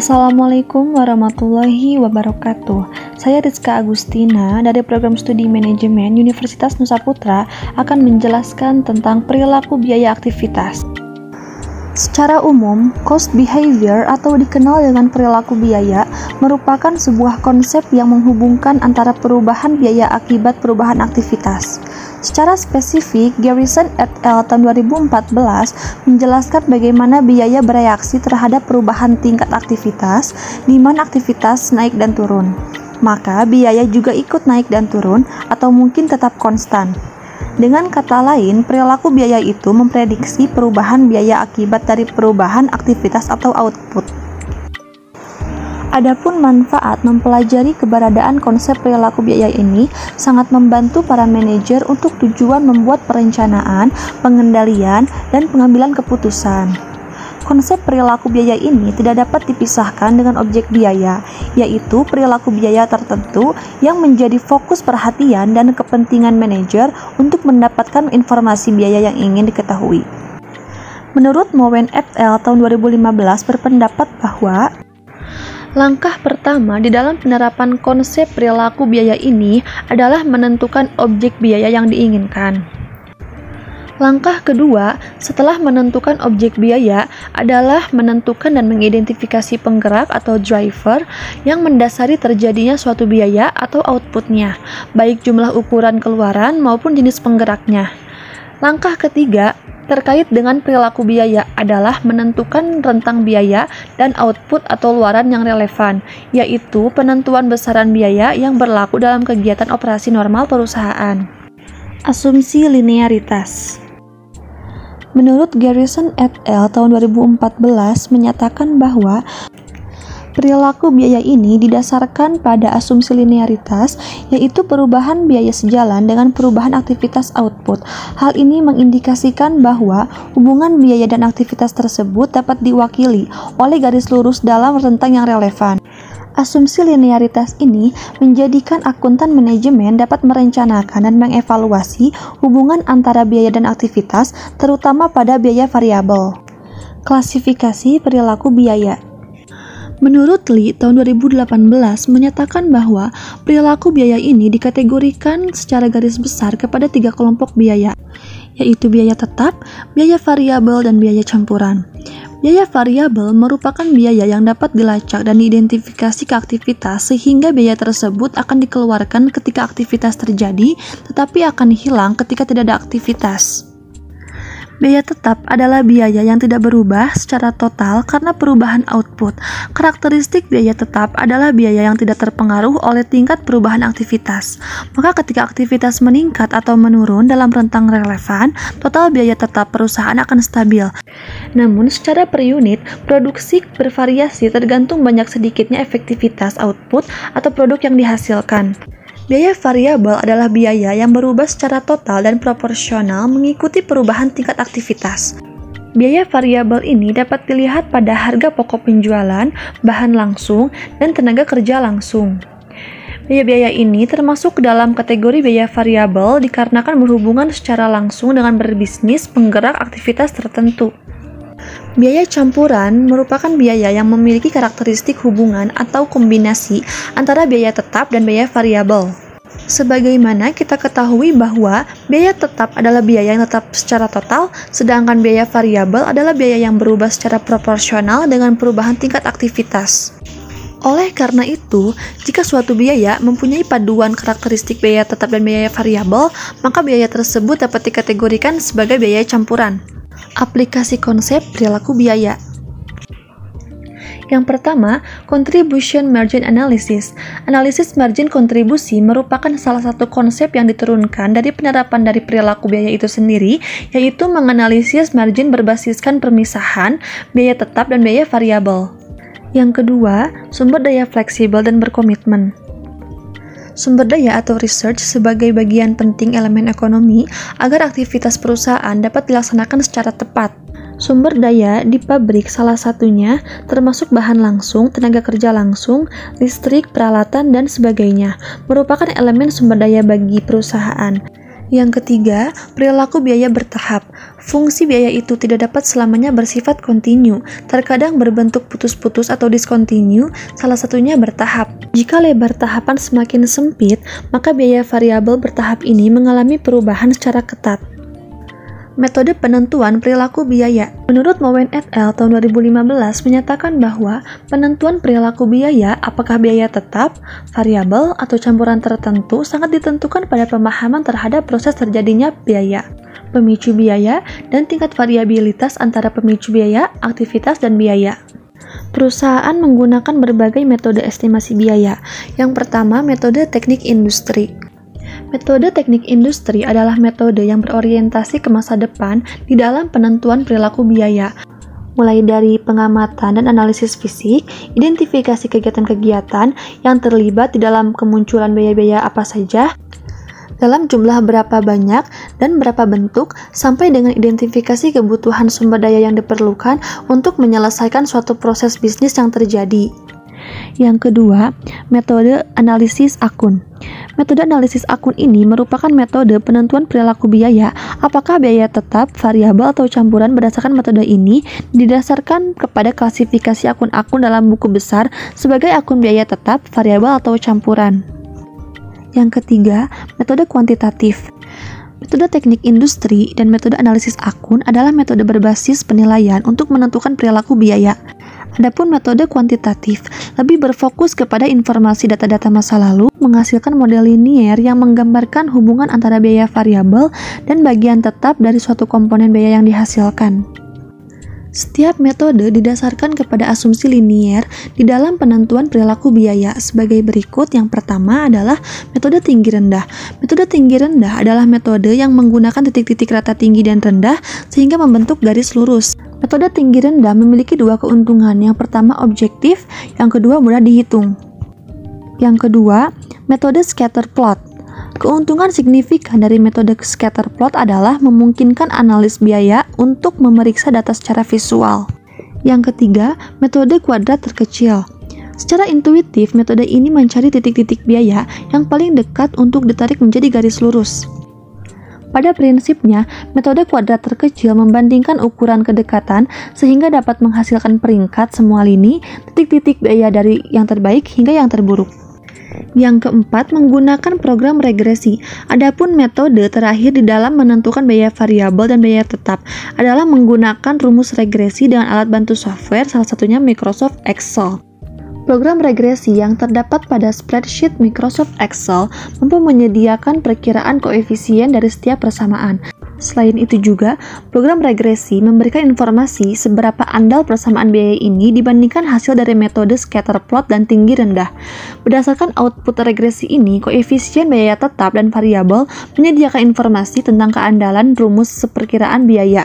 Assalamualaikum warahmatullahi wabarakatuh. Saya Rizka Agustina dari Program Studi Manajemen Universitas Nusa Putra akan menjelaskan tentang perilaku biaya aktivitas. Secara umum, cost behavior atau dikenal dengan perilaku biaya merupakan sebuah konsep yang menghubungkan antara perubahan biaya akibat perubahan aktivitas. Secara spesifik, Garrison et al. Tahun 2014 menjelaskan bagaimana biaya bereaksi terhadap perubahan tingkat aktivitas, di mana aktivitas naik dan turun. Maka, biaya juga ikut naik dan turun, atau mungkin tetap konstan. Dengan kata lain, perilaku biaya itu memprediksi perubahan biaya akibat dari perubahan aktivitas atau output. Adapun manfaat mempelajari keberadaan konsep perilaku biaya ini sangat membantu para manajer untuk tujuan membuat perencanaan, pengendalian, dan pengambilan keputusan. Konsep perilaku biaya ini tidak dapat dipisahkan dengan objek biaya, yaitu perilaku biaya tertentu yang menjadi fokus perhatian dan kepentingan manajer untuk mendapatkan informasi biaya yang ingin diketahui. Menurut Mowen et al. Tahun 2015 berpendapat bahwa langkah pertama di dalam penerapan konsep perilaku biaya ini adalah menentukan objek biaya yang diinginkan. Langkah kedua setelah menentukan objek biaya adalah menentukan dan mengidentifikasi penggerak atau driver yang mendasari terjadinya suatu biaya atau outputnya, baik jumlah ukuran keluaran maupun jenis penggeraknya. Langkah ketiga terkait dengan perilaku biaya adalah menentukan rentang biaya dan output atau luaran yang relevan, yaitu penentuan besaran biaya yang berlaku dalam kegiatan operasi normal perusahaan. Asumsi linearitas. Menurut Garrison et al. Tahun 2014 menyatakan bahwa perilaku biaya ini didasarkan pada asumsi linearitas, yaitu perubahan biaya sejalan dengan perubahan aktivitas output. Hal ini mengindikasikan bahwa hubungan biaya dan aktivitas tersebut dapat diwakili oleh garis lurus dalam rentang yang relevan. Asumsi linearitas ini menjadikan akuntan manajemen dapat merencanakan dan mengevaluasi hubungan antara biaya dan aktivitas, terutama pada biaya variabel. Klasifikasi perilaku biaya. Menurut Lee, tahun 2018 menyatakan bahwa perilaku biaya ini dikategorikan secara garis besar kepada 3 kelompok biaya, yaitu biaya tetap, biaya variabel, dan biaya campuran. Biaya variabel merupakan biaya yang dapat dilacak dan diidentifikasi ke aktivitas sehingga biaya tersebut akan dikeluarkan ketika aktivitas terjadi, tetapi akan hilang ketika tidak ada aktivitas. Biaya tetap adalah biaya yang tidak berubah secara total karena perubahan output. Karakteristik biaya tetap adalah biaya yang tidak terpengaruh oleh tingkat perubahan aktivitas. Maka ketika aktivitas meningkat atau menurun dalam rentang relevan, total biaya tetap perusahaan akan stabil. Namun secara per unit, produksi bervariasi tergantung banyak sedikitnya efektivitas output atau produk yang dihasilkan. Biaya variabel adalah biaya yang berubah secara total dan proporsional mengikuti perubahan tingkat aktivitas. Biaya variabel ini dapat dilihat pada harga pokok penjualan, bahan langsung, dan tenaga kerja langsung. Biaya-biaya ini termasuk dalam kategori biaya variabel dikarenakan berhubungan secara langsung dengan berbisnis penggerak aktivitas tertentu. Biaya campuran merupakan biaya yang memiliki karakteristik hubungan atau kombinasi antara biaya tetap dan biaya variabel. Sebagaimana kita ketahui bahwa biaya tetap adalah biaya yang tetap secara total, sedangkan biaya variabel adalah biaya yang berubah secara proporsional dengan perubahan tingkat aktivitas. Oleh karena itu, jika suatu biaya mempunyai paduan karakteristik biaya tetap dan biaya variabel, maka biaya tersebut dapat dikategorikan sebagai biaya campuran. Aplikasi konsep perilaku biaya. Yang pertama, Contribution Margin Analysis. Analisis margin kontribusi merupakan salah satu konsep yang diturunkan dari penerapan dari perilaku biaya itu sendiri, yaitu menganalisis margin berbasiskan permisahan, biaya tetap dan biaya variabel. Yang kedua, sumber daya fleksibel dan berkomitmen. Sumber daya atau research sebagai bagian penting elemen ekonomi agar aktivitas perusahaan dapat dilaksanakan secara tepat. Sumber daya di pabrik salah satunya termasuk bahan langsung, tenaga kerja langsung, listrik, peralatan, dan sebagainya merupakan elemen sumber daya bagi perusahaan. Yang ketiga, perilaku biaya bertahap. Fungsi biaya itu tidak dapat selamanya bersifat kontinu, terkadang berbentuk putus-putus atau diskontinu, salah satunya bertahap. Jika lebar tahapan semakin sempit, maka biaya variabel bertahap ini mengalami perubahan secara ketat. Metode penentuan perilaku biaya. Menurut Mowen et al. Tahun 2015 menyatakan bahwa penentuan perilaku biaya, apakah biaya tetap, variabel, atau campuran tertentu sangat ditentukan pada pemahaman terhadap proses terjadinya biaya, pemicu biaya, dan tingkat variabilitas antara pemicu biaya, aktivitas, dan biaya. Perusahaan menggunakan berbagai metode estimasi biaya. Yang pertama, metode teknik industri. Metode teknik industri adalah metode yang berorientasi ke masa depan di dalam penentuan perilaku biaya, mulai dari pengamatan dan analisis fisik, identifikasi kegiatan-kegiatan yang terlibat di dalam kemunculan biaya-biaya apa saja, dalam jumlah berapa banyak dan berapa bentuk, sampai dengan identifikasi kebutuhan sumber daya yang diperlukan untuk menyelesaikan suatu proses bisnis yang terjadi. Yang kedua, metode analisis akun. Metode analisis akun ini merupakan metode penentuan perilaku biaya, apakah biaya tetap, variabel, atau campuran. Berdasarkan metode ini, didasarkan kepada klasifikasi akun-akun dalam buku besar sebagai akun biaya tetap, variabel, atau campuran. Yang ketiga, metode kuantitatif. Metode teknik industri dan metode analisis akun adalah metode berbasis penilaian untuk menentukan perilaku biaya. Adapun metode kuantitatif lebih berfokus kepada informasi data-data masa lalu, menghasilkan model linier yang menggambarkan hubungan antara biaya variabel dan bagian tetap dari suatu komponen biaya yang dihasilkan. Setiap metode didasarkan kepada asumsi linier di dalam penentuan perilaku biaya sebagai berikut. Yang pertama adalah metode tinggi rendah. Metode tinggi rendah adalah metode yang menggunakan titik-titik rata tinggi dan rendah sehingga membentuk garis lurus. Metode tinggi rendah memiliki dua keuntungan. Yang pertama objektif, yang kedua mudah dihitung. Yang kedua, metode scatter plot. Keuntungan signifikan dari metode scatter plot adalah memungkinkan analis biaya untuk memeriksa data secara visual. Yang ketiga, metode kuadrat terkecil. Secara intuitif, metode ini mencari titik-titik biaya yang paling dekat untuk ditarik menjadi garis lurus. Pada prinsipnya, metode kuadrat terkecil membandingkan ukuran kedekatan sehingga dapat menghasilkan peringkat semua lini, titik-titik biaya dari yang terbaik hingga yang terburuk. Yang keempat, menggunakan program regresi. Adapun metode terakhir di dalam menentukan biaya variabel dan biaya tetap adalah menggunakan rumus regresi dengan alat bantu software, salah satunya Microsoft Excel. Program regresi yang terdapat pada spreadsheet Microsoft Excel mampu menyediakan perkiraan koefisien dari setiap persamaan. Selain itu juga, program regresi memberikan informasi seberapa andal persamaan biaya ini dibandingkan hasil dari metode scatter plot dan tinggi rendah. Berdasarkan output regresi ini, koefisien biaya tetap dan variabel menyediakan informasi tentang keandalan rumus perkiraan biaya.